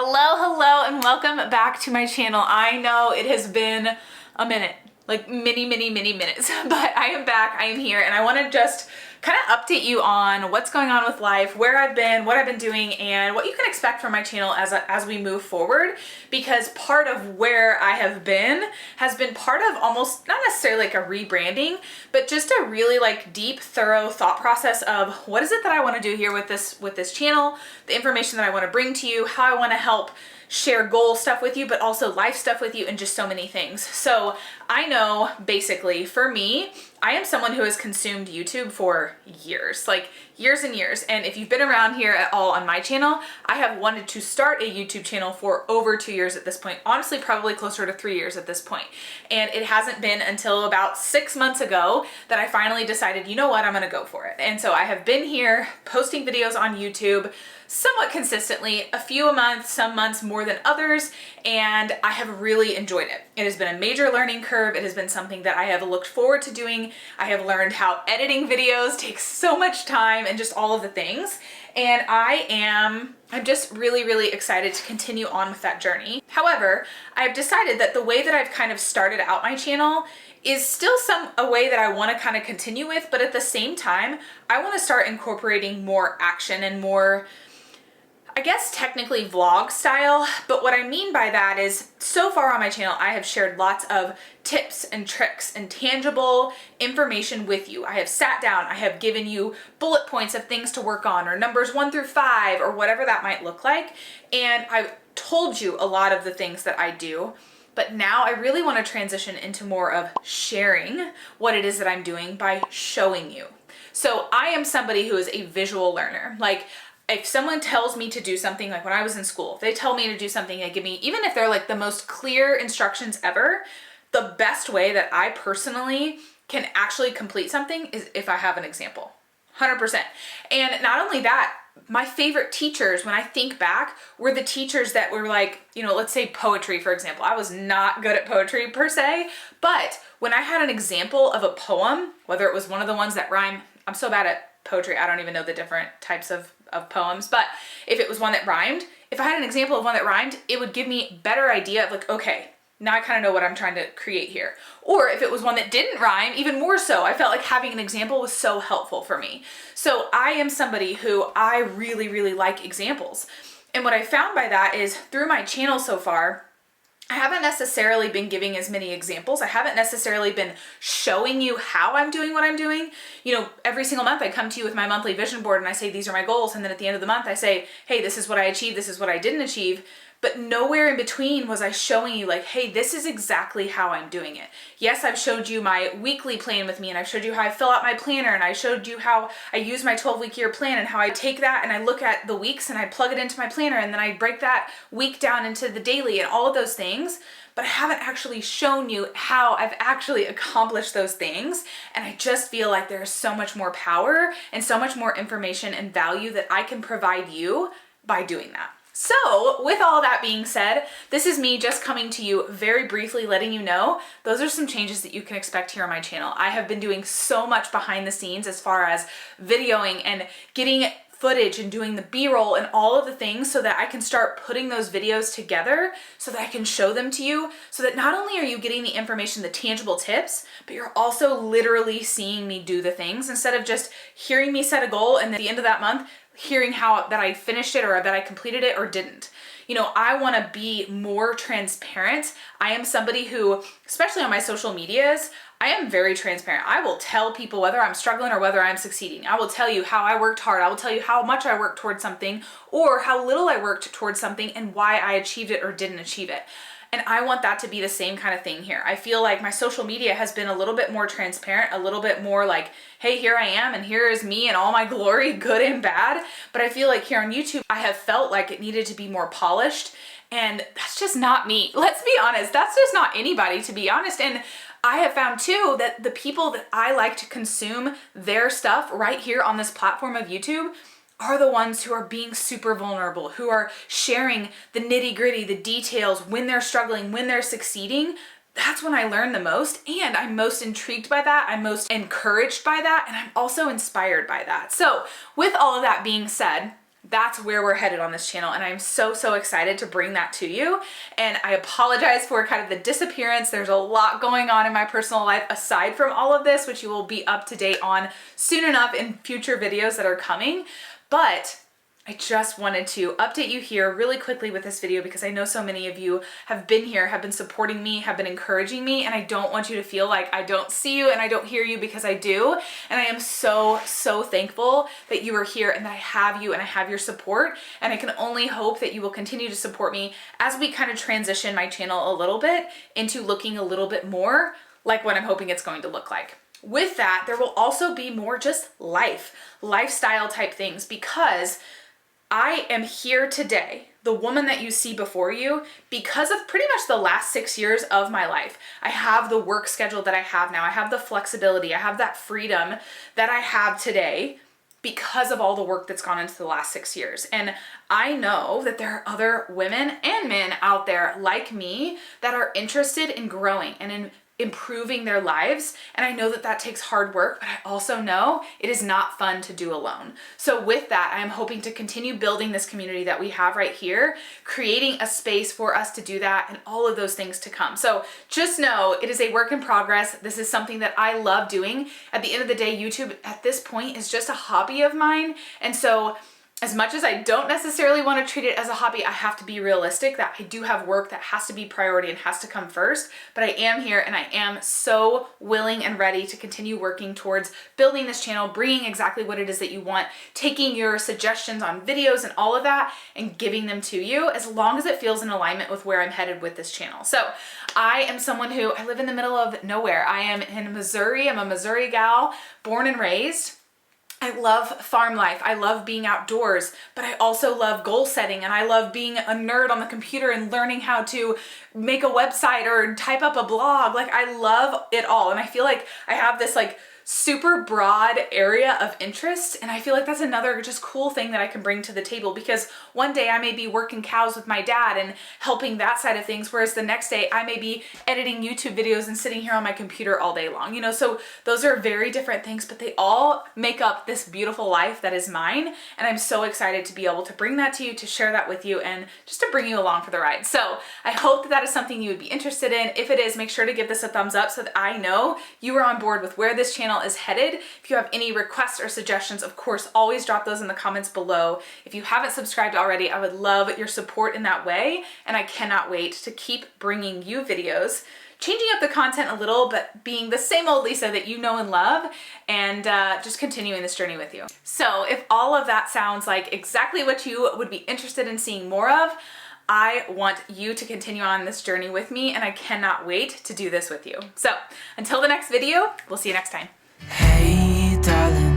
Hello, and welcome back to my channel. I know it has been a minute, like many minutes, but I am back, I am here, and I want to just kind of update you on what's going on with life, where I've been, what I've been doing, and what you can expect from my channel as we move forward, because part of where I have been has been part of almost, not necessarily like a rebranding, but just a really like deep, thorough thought process of what is it that I want to do here with this channel, the information that I want to bring to you, how I want to help share goal stuff with you, but also life stuff with you, and just so many things. So I know basically for me, I am someone who has consumed YouTube for years, like years and years. And if you've been around here at all on my channel, I have wanted to start a YouTube channel for over 2 years at this point. Honestly, probably closer to 3 years at this point. And it hasn't been until about 6 months ago that I finally decided, you know what, I'm gonna go for it. And so I have been here posting videos on YouTube somewhat consistently, a few a month, some months more than others, and I have really enjoyed it. It has been a major learning curve. It has been something that I have looked forward to doing. I have learned how editing videos takes so much time and just all of the things. And I'm just really excited to continue on with that journey. However, I've decided that the way that I've kind of started out my channel is still a way that I want to kind of continue with, but at the same time, I want to start incorporating more action and more, I guess technically vlog style, but what I mean by that is so far on my channel, I have shared lots of tips and tricks and tangible information with you. I have sat down, I have given you bullet points of things to work on, or numbers 1 through 5, or whatever that might look like. And I've told you a lot of the things that I do, but now I really want to transition into more of sharing what it is that I'm doing by showing you. So I am somebody who is a visual learner. Like, if someone tells me to do something, like when I was in school, if they tell me to do something, they give me, even if they're like the most clear instructions ever, the best way that I personally can actually complete something is if I have an example, 100%. And not only that, my favorite teachers, when I think back, were the teachers that were like, you know, let's say poetry, for example. I was not good at poetry per se, but when I had an example of a poem, whether it was one of the ones that rhyme, I'm so bad at poetry, I don't even know the different types of poems, but if it was one that rhymed, if I had an example of one that rhymed, it would give me a better idea of like, okay, now I kind of know what I'm trying to create here. Or if it was one that didn't rhyme, even more so, I felt like having an example was so helpful for me. So I am somebody who I really like examples. And what I found by that is through my channel so far, I haven't necessarily been giving as many examples. I haven't necessarily been showing you how I'm doing what I'm doing. You know, every single month I come to you with my monthly vision board and I say, these are my goals. And then at the end of the month I say, hey, this is what I achieved. This is what I didn't achieve. But nowhere in between was I showing you like, hey, this is exactly how I'm doing it. Yes, I've showed you my weekly plan with me, and I've showed you how I fill out my planner, and I showed you how I use my 12-week year plan and how I take that and I look at the weeks and I plug it into my planner, and then I break that week down into the daily and all of those things. But I haven't actually shown you how I've actually accomplished those things. And I just feel like there's so much more power and so much more information and value that I can provide you by doing that. So with all that being said, this is me just coming to you very briefly, letting you know those are some changes that you can expect here on my channel. I have been doing so much behind the scenes as far as videoing and getting footage and doing the B-roll and all of the things so that I can start putting those videos together so that I can show them to you, so that not only are you getting the information, the tangible tips, but you're also literally seeing me do the things instead of just hearing me set a goal and at the end of that month hearing how that I finished it or that I completed it or didn't. You know, I want to be more transparent. I am somebody who, especially on my social medias, I am very transparent. I will tell people whether I'm struggling or whether I'm succeeding. I will tell you how I worked hard. I will tell you how much I worked towards something or how little I worked towards something and why I achieved it or didn't achieve it. And I want that to be the same kind of thing here. I feel like my social media has been a little bit more transparent, a little bit more like, hey, here I am and here is me and all my glory, good and bad. But I feel like here on YouTube, I have felt like it needed to be more polished, and that's just not me. Let's be honest, that's just not anybody, to be honest. And I have found too that the people that I like to consume their stuff right here on this platform of YouTube are the ones who are being super vulnerable, who are sharing the nitty-gritty, the details, when they're struggling, when they're succeeding. That's when I learn the most, and I'm most intrigued by that, I'm most encouraged by that, and I'm also inspired by that. So with all of that being said, that's where we're headed on this channel, and I'm so excited to bring that to you. And I apologize for kind of the disappearance. There's a lot going on in my personal life aside from all of this, which you will be up to date on soon enough in future videos that are coming. But I just wanted to update you here really quickly with this video because I know so many of you have been here, have been supporting me, have been encouraging me, and I don't want you to feel like I don't see you and I don't hear you, because I do. And I am so thankful that you are here and that I have you and I have your support. And I can only hope that you will continue to support me as we kind of transition my channel a little bit into looking a little bit more like what I'm hoping it's going to look like. With that, there will also be more just lifestyle type things, because I am here today, the woman that you see before you, because of pretty much the last 6 years of my life. I have the work schedule that I have now. I have the flexibility. I have that freedom that I have today because of all the work that's gone into the last 6 years. And I know that there are other women and men out there like me that are interested in growing and in improving their lives. And I know that that takes hard work, but I also know it is not fun to do alone. So with that, I am hoping to continue building this community that we have right here, creating a space for us to do that and all of those things to come. So just know it is a work in progress. This is something that I love doing. At the end of the day, YouTube at this point is just a hobby of mine. And so as much as I don't necessarily want to treat it as a hobby, I have to be realistic that I do have work that has to be priority and has to come first. But I am here and I am so willing and ready to continue working towards building this channel, bringing exactly what it is that you want, taking your suggestions on videos and all of that and giving them to you, as long as it feels in alignment with where I'm headed with this channel. So I am someone who, I live in the middle of nowhere. I am in Missouri. I'm a Missouri gal, born and raised. I love farm life. I love being outdoors, but I also love goal setting, and I love being a nerd on the computer and learning how to make a website or type up a blog. Like, I love it all. And I feel like I have this like super broad area of interest, and I feel like that's another just cool thing that I can bring to the table, because one day I may be working cows with my dad and helping that side of things, whereas the next day I may be editing YouTube videos and sitting here on my computer all day long, you know. So those are very different things, but they all make up this beautiful life that is mine, and I'm so excited to be able to bring that to you, to share that with you, and just to bring you along for the ride. So I hope that that is something you would be interested in. If it is, make sure to give this a thumbs up so that I know you are on board with where this channel is headed. If you have any requests or suggestions, of course, always drop those in the comments below. If you haven't subscribed already, I would love your support in that way, and I cannot wait to keep bringing you videos, changing up the content a little, but being the same old Lisa that you know and love, and just continuing this journey with you. So if all of that sounds like exactly what you would be interested in seeing more of, I want you to continue on this journey with me, and I cannot wait to do this with you. So until the next video, we'll see you next time. Hey darling,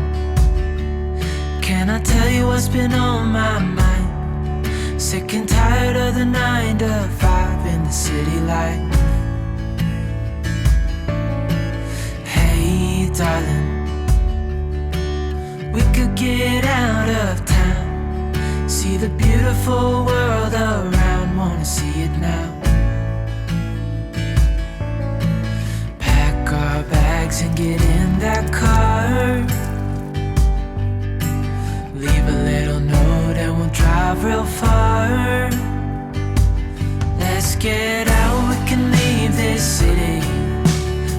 can I tell you what's been on my mind? Sick and tired of the 9 to 5 in the city life. Hey darling, we could get out of town, see the beautiful world around, wanna see it now. Pack our bags and get in that car, leave a little note and we'll drive real far. Let's get out, we can leave this city,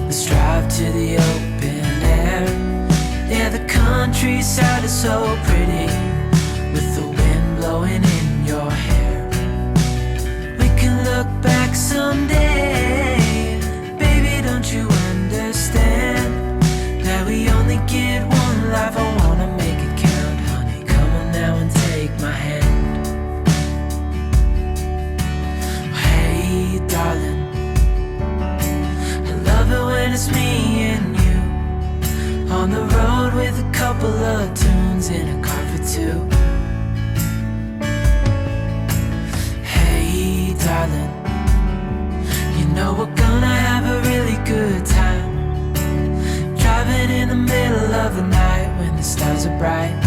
let's drive to the open air. Yeah, the countryside is so pretty, with the wind blowing in your hair. We can look back someday, baby, don't you understand that we only get one life? I wanna make it count, honey, come on now and take my hand. Hey darling, I love it when it's me and you, on the road with a couple of tunes in a car for two. Hey darling, you know we're gonna have a really good time, driving in the middle of the night when the stars are bright.